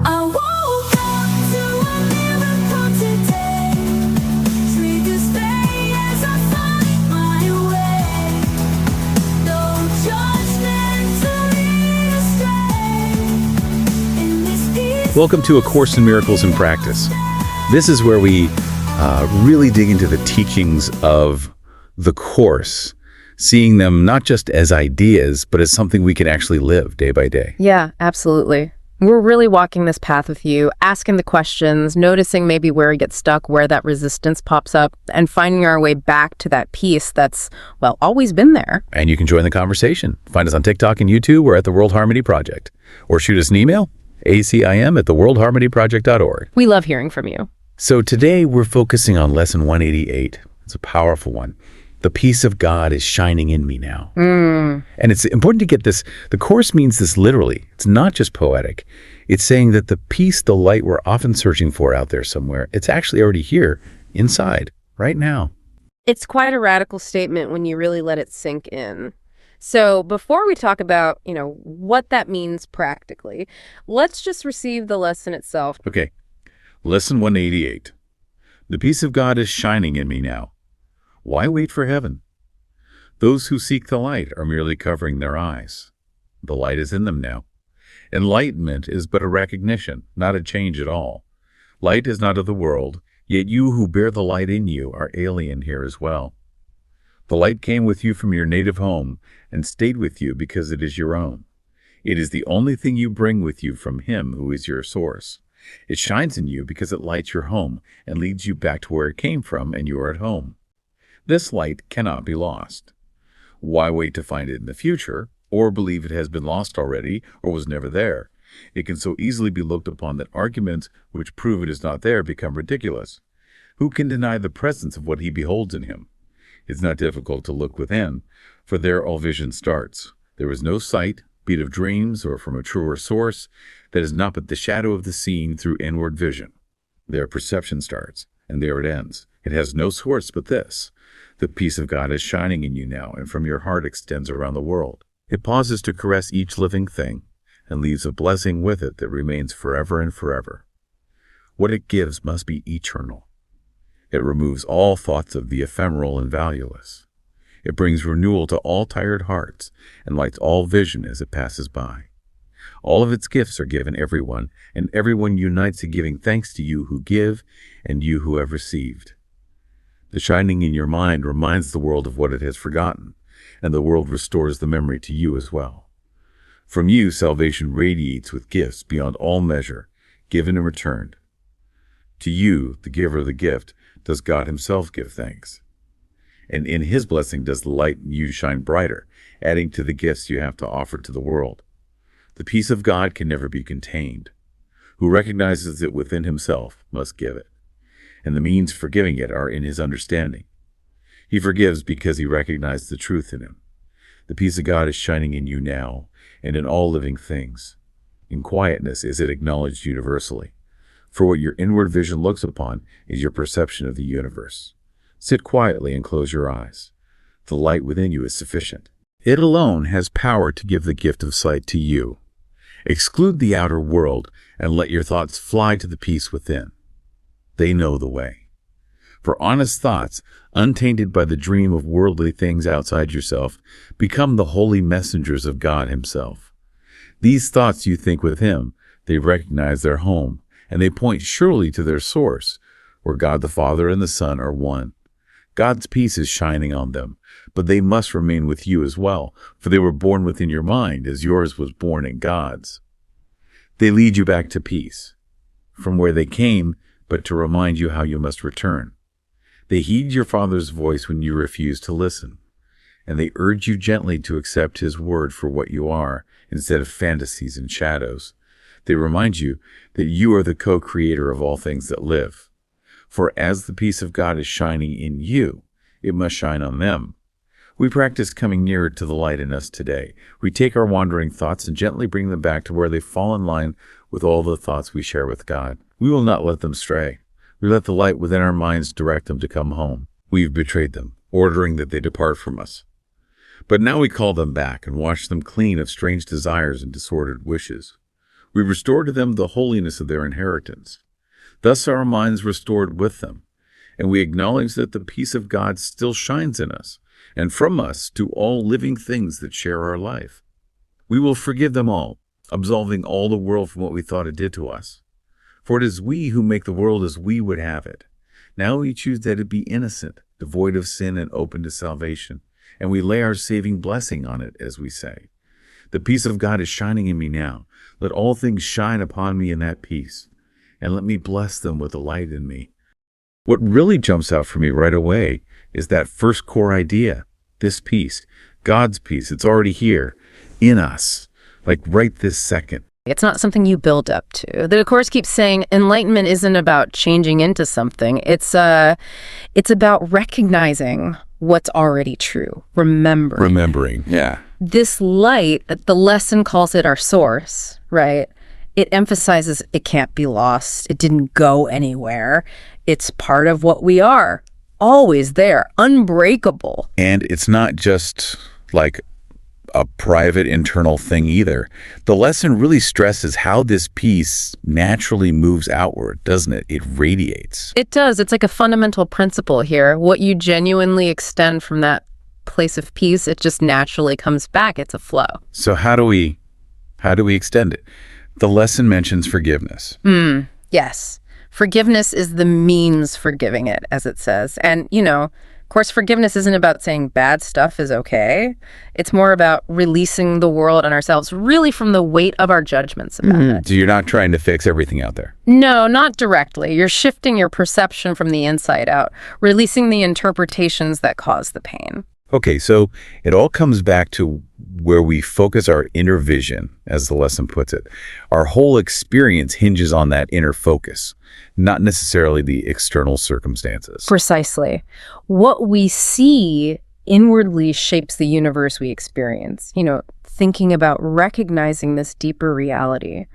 I woke up to a miracle today. Triggers stay as I find my way. No judgment to lead astray. In this peace. Welcome to A Course in Miracles in Practice. This is where we really dig into the teachings of the Course, seeing them not just as ideas, but as something we can actually live day by day. Yeah, absolutely. We're really walking this path with you, asking the questions, noticing maybe where we get stuck, where that resistance pops up, and finding our way back to that peace that's, well, always been there. And you can join the conversation. Find us on TikTok and YouTube. We're at the World Harmony Project. Or shoot us an email, ACIM@theworldharmonyproject.org. We love hearing from you. So today we're focusing on Lesson 188. It's a powerful one. The peace of God is shining in me now. And it's important to get this. The Course means this literally. It's not just poetic. It's saying that the peace, the light we're often searching for out there somewhere, it's actually already here, inside, right now. It's quite a radical statement when you really let it sink in. So before we talk about, what that means practically, let's just receive the lesson itself. Okay, Lesson 188. The peace of God is shining in me now. Why wait for heaven? Those who seek the light are merely covering their eyes. The light is in them now. Enlightenment is but a recognition, not a change at all. Light is not of the world, yet you who bear the light in you are alien here as well. The light came with you from your native home and stayed with you because it is your own. It is the only thing you bring with you from Him who is your source. It shines in you because it lights your home and leads you back to where it came from, and you are at home. This light cannot be lost. Why wait to find it in the future, or believe it has been lost already or was never there? It can so easily be looked upon that arguments which prove it is not there become ridiculous. Who can deny the presence of what he beholds in him? It's not difficult to look within, for there all vision starts. There is no sight, be it of dreams or from a truer source, that is not but the shadow of the seen through inward vision. There perception starts, and there it ends. It has no source but this. The peace of God is shining in you now, and from your heart extends around the world. It pauses to caress each living thing, and leaves a blessing with it that remains forever and forever. What it gives must be eternal. It removes all thoughts of the ephemeral and valueless. It brings renewal to all tired hearts, and lights all vision as it passes by. All of its gifts are given everyone, and everyone unites in giving thanks to you who give, and you who have received. The shining in your mind reminds the world of what it has forgotten, and the world restores the memory to you as well. From you, salvation radiates with gifts beyond all measure, given and returned. To you, the giver of the gift, does God Himself give thanks. And in His blessing does the light in you shine brighter, adding to the gifts you have to offer to the world. The peace of God can never be contained. Who recognizes it within himself must give it, and the means for giving it are in his understanding. He forgives because he recognizes the truth in him. The peace of God is shining in you now, and in all living things. In quietness is it acknowledged universally, for what your inward vision looks upon is your perception of the universe. Sit quietly and close your eyes. The light within you is sufficient. It alone has power to give the gift of sight to you. Exclude the outer world and let your thoughts fly to the peace within. They know the way. For honest thoughts, untainted by the dream of worldly things outside yourself, become the holy messengers of God Himself. These thoughts you think with Him, they recognize their home, and they point surely to their source, where God the Father and the Son are one. God's peace is shining on them, but they must remain with you as well, for they were born within your mind, as yours was born in God's. They lead you back to peace, from where they came, but to remind you how you must return. They heed your Father's voice when you refuse to listen, and they urge you gently to accept His word for what you are, instead of fantasies and shadows. They remind you that you are the co-creator of all things that live. For as the peace of God is shining in you, it must shine on them. We practice coming nearer to the light in us today. We take our wandering thoughts and gently bring them back to where they fall in line with all the thoughts we share with God. We will not let them stray. We let the light within our minds direct them to come home. We've betrayed them, ordering that they depart from us. But now we call them back and wash them clean of strange desires and disordered wishes. We restore to them the holiness of their inheritance. Thus are our minds restored with them, and we acknowledge that the peace of God still shines in us, and from us to all living things that share our life. We will forgive them all, absolving all the world from what we thought it did to us. For it is we who make the world as we would have it. Now we choose that it be innocent, devoid of sin, and open to salvation, and we lay our saving blessing on it, as we say. The peace of God is shining in me now. Let all things shine upon me in that peace, and let me bless them with the light in me. What really jumps out for me right away is that first core idea, this peace, God's peace. It's already here, in us, like right this second. It's not something you build up to. The Course keeps saying enlightenment isn't about changing into something. It's about recognizing what's already true, remembering. Yeah. This light, the lesson calls it our source, right? It emphasizes it can't be lost. It didn't go anywhere. It's part of what we are, always there, unbreakable. And it's not just like a private internal thing either. The lesson really stresses how this peace naturally moves outward, doesn't it? It radiates. It does. It's like a fundamental principle here. What you genuinely extend from that place of peace, it just naturally comes back. It's a flow. So how do we extend it? The lesson mentions forgiveness. Yes. Forgiveness is the means for giving it, as it says. And, of course, forgiveness isn't about saying bad stuff is okay. It's more about releasing the world and ourselves really from the weight of our judgments about it. So you're not trying to fix everything out there. No, not directly. You're shifting your perception from the inside out, releasing the interpretations that cause the pain. Okay, so it all comes back to where we focus our inner vision, as the lesson puts it. Our whole experience hinges on that inner focus, not necessarily the external circumstances. Precisely. What we see inwardly shapes the universe we experience. Thinking about recognizing this deeper reality.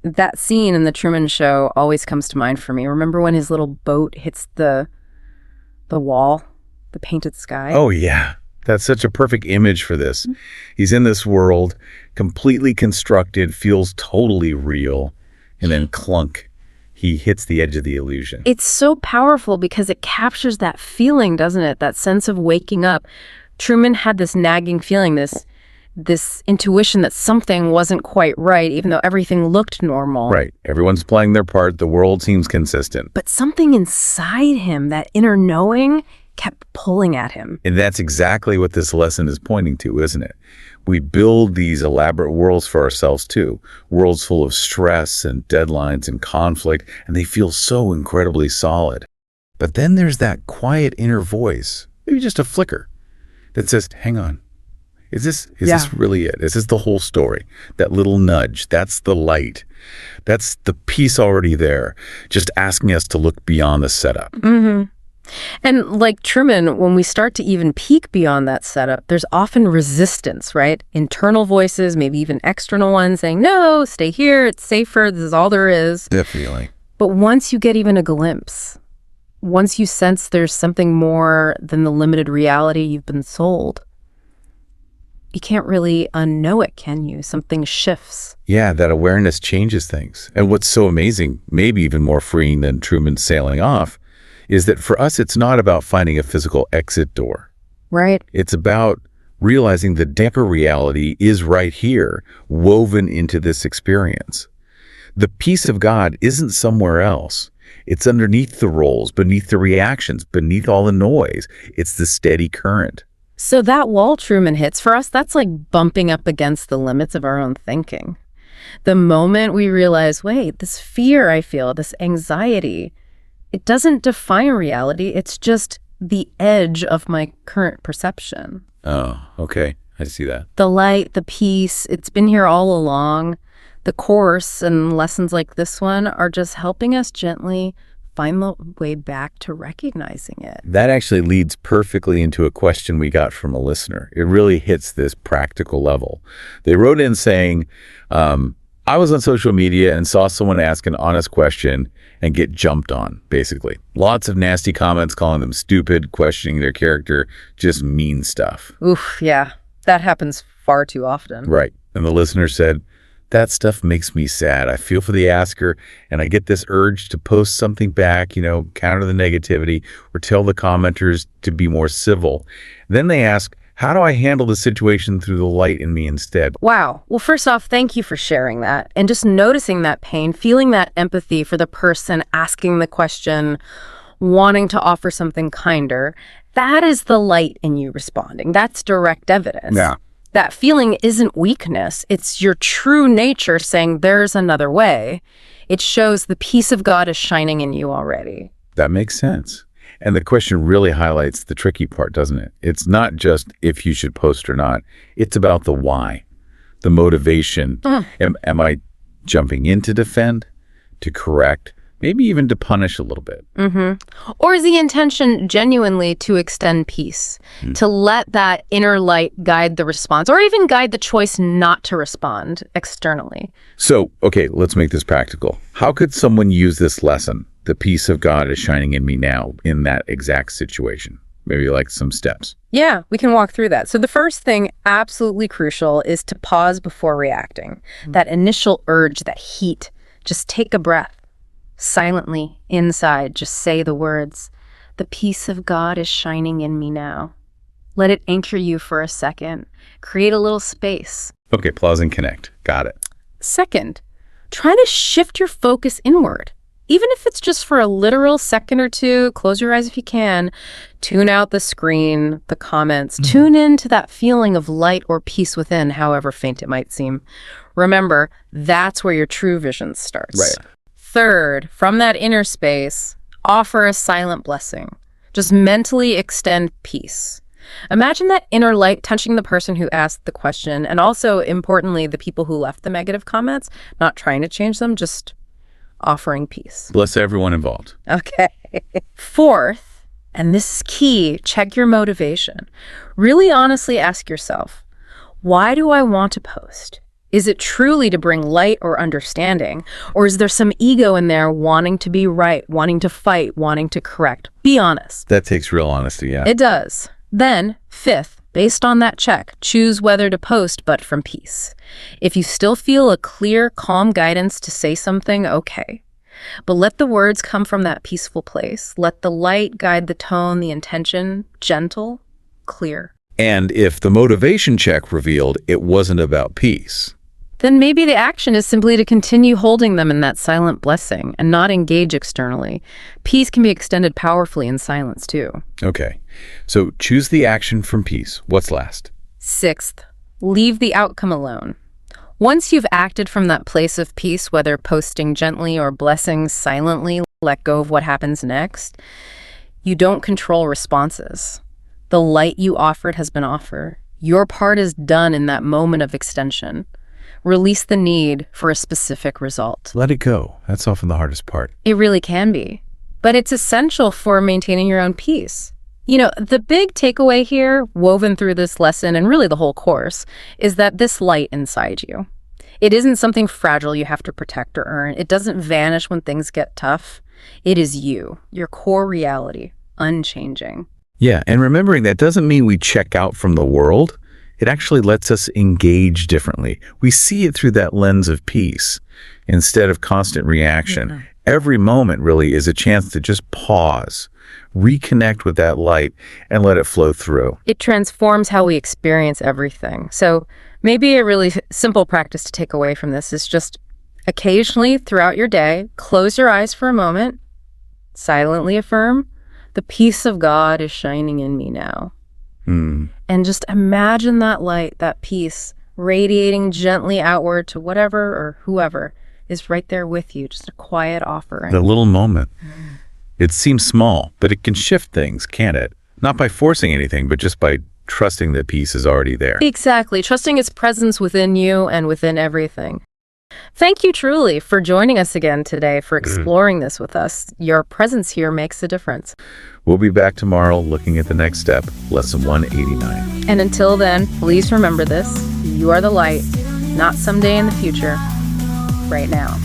That scene in the Truman Show always comes to mind for me. Remember when his little boat hits the wall? The painted sky. Oh, yeah. That's such a perfect image for this. He's in this world, completely constructed, feels totally real, and then clunk, he hits the edge of the illusion. It's so powerful because it captures that feeling, doesn't it? That sense of waking up. Truman had this nagging feeling, this intuition that something wasn't quite right, even though everything looked normal. Right. Everyone's playing their part. The world seems consistent. But something inside him, that inner knowing, kept pulling at him. And that's exactly what this lesson is pointing to, isn't it? We build these elaborate worlds for ourselves too, worlds full of stress and deadlines and conflict, and they feel so incredibly solid. But then there's that quiet inner voice, maybe just a flicker, that says, hang on, is this really it? Is this the whole story? That little nudge, that's the light. That's the peace already there, just asking us to look beyond the setup. Mm-hmm. And like Truman, when we start to even peek beyond that setup, there's often resistance, right? Internal voices, maybe even external ones saying, no, stay here, it's safer, this is all there is. Definitely. But once you get even a glimpse, once you sense there's something more than the limited reality you've been sold, you can't really unknow it, can you? Something shifts. Yeah, that awareness changes things. And what's so amazing, maybe even more freeing than Truman sailing off, is that for us, it's not about finding a physical exit door. Right. It's about realizing the deeper reality is right here, woven into this experience. The peace of God isn't somewhere else. It's underneath the roles, beneath the reactions, beneath all the noise. It's the steady current. So that wall Truman hits, for us, that's like bumping up against the limits of our own thinking. The moment we realize, wait, this fear I feel, this anxiety, it doesn't define reality. It's just the edge of my current perception. Oh, okay. I see that. The light, the peace, it's been here all along. The Course and lessons like this one are just helping us gently find the way back to recognizing it. That actually leads perfectly into a question we got from a listener. It really hits this practical level. They wrote in saying, I was on social media and saw someone ask an honest question and get jumped on, basically. Lots of nasty comments calling them stupid, questioning their character, just mean stuff. Oof, yeah. That happens far too often. Right. And the listener said, That stuff makes me sad. I feel for the asker, and I get this urge to post something back, counter the negativity, or tell the commenters to be more civil. Then they ask, how do I handle the situation through the light in me instead? Wow. Well, first off, thank you for sharing that and just noticing that pain, feeling that empathy for the person asking the question, wanting to offer something kinder. That is the light in you responding. That's direct evidence. Yeah. That feeling isn't weakness. It's your true nature saying there's another way. It shows the peace of God is shining in you already. That makes sense. And the question really highlights the tricky part, doesn't it? It's not just if you should post or not. It's about the why, the motivation. Am I jumping in to defend, to correct, maybe even to punish a little bit? Or is the intention genuinely to extend peace, to let that inner light guide the response, or even guide the choice not to respond externally? So, okay, let's make this practical. How could someone use this lesson, the peace of God is shining in me now, in that exact situation? Maybe like some steps. Yeah, we can walk through that. So the first thing, absolutely crucial, is to pause before reacting. That initial urge, that heat, just take a breath. Silently, inside, just say the words, the peace of God is shining in me now. Let it anchor you for a second. Create a little space. Okay, pause and connect. Got it. Second, try to shift your focus inward. Even if it's just for a literal second or two, close your eyes if you can. Tune out the screen, the comments. Tune in to that feeling of light or peace within, however faint it might seem. Remember, that's where your true vision starts. Right. Third, from that inner space, offer a silent blessing. Just mentally extend peace. Imagine that inner light touching the person who asked the question, and also, importantly, the people who left the negative comments, not trying to change them, just offering peace. Bless everyone involved. Okay. Fourth, and this is key, check your motivation. Really honestly ask yourself, why do I want to post? Is it truly to bring light or understanding? Or is there some ego in there wanting to be right, wanting to fight, wanting to correct? Be honest. That takes real honesty, yeah. It does. Then, fifth, based on that check, choose whether to post, but from peace. If you still feel a clear, calm guidance to say something, okay. But let the words come from that peaceful place. Let the light guide the tone, the intention, gentle, clear. And if the motivation check revealed it wasn't about peace, then maybe the action is simply to continue holding them in that silent blessing and not engage externally. Peace can be extended powerfully in silence, too. okay. So choose the action from peace. What's last? Sixth, leave the outcome alone. Once you've acted from that place of peace, whether posting gently or blessing silently, let go of what happens next, you don't control responses. The light you offered has been offered. Your part is done in that moment of extension. Release the need for a specific result. Let it go. That's often the hardest part. It really can be. But it's essential for maintaining your own peace. The big takeaway here, woven through this lesson and really the whole course, is that this light inside you, it isn't something fragile you have to protect or earn. It doesn't vanish when things get tough. It is you, your core reality, unchanging. Yeah, and remembering that doesn't mean we check out from the world. It actually lets us engage differently. We see it through that lens of peace instead of constant reaction. Every moment really is a chance to just pause, reconnect with that light, and let it flow through. It transforms how we experience everything. So maybe a really simple practice to take away from this is just occasionally throughout your day, close your eyes for a moment, silently affirm, the peace of God is shining in me now. And just imagine that light, that peace, radiating gently outward to whatever or whoever is right there with you, just a quiet offering. The little moment. It seems small, but it can shift things, can't it? Not by forcing anything, but just by trusting that peace is already there. Exactly. Trusting its presence within you and within everything. Thank you truly for joining us again today, for exploring this with us. Your presence here makes a difference. We'll be back tomorrow looking at the next step, lesson 189. And until then, please remember this. You are the light, not someday in the future, right now.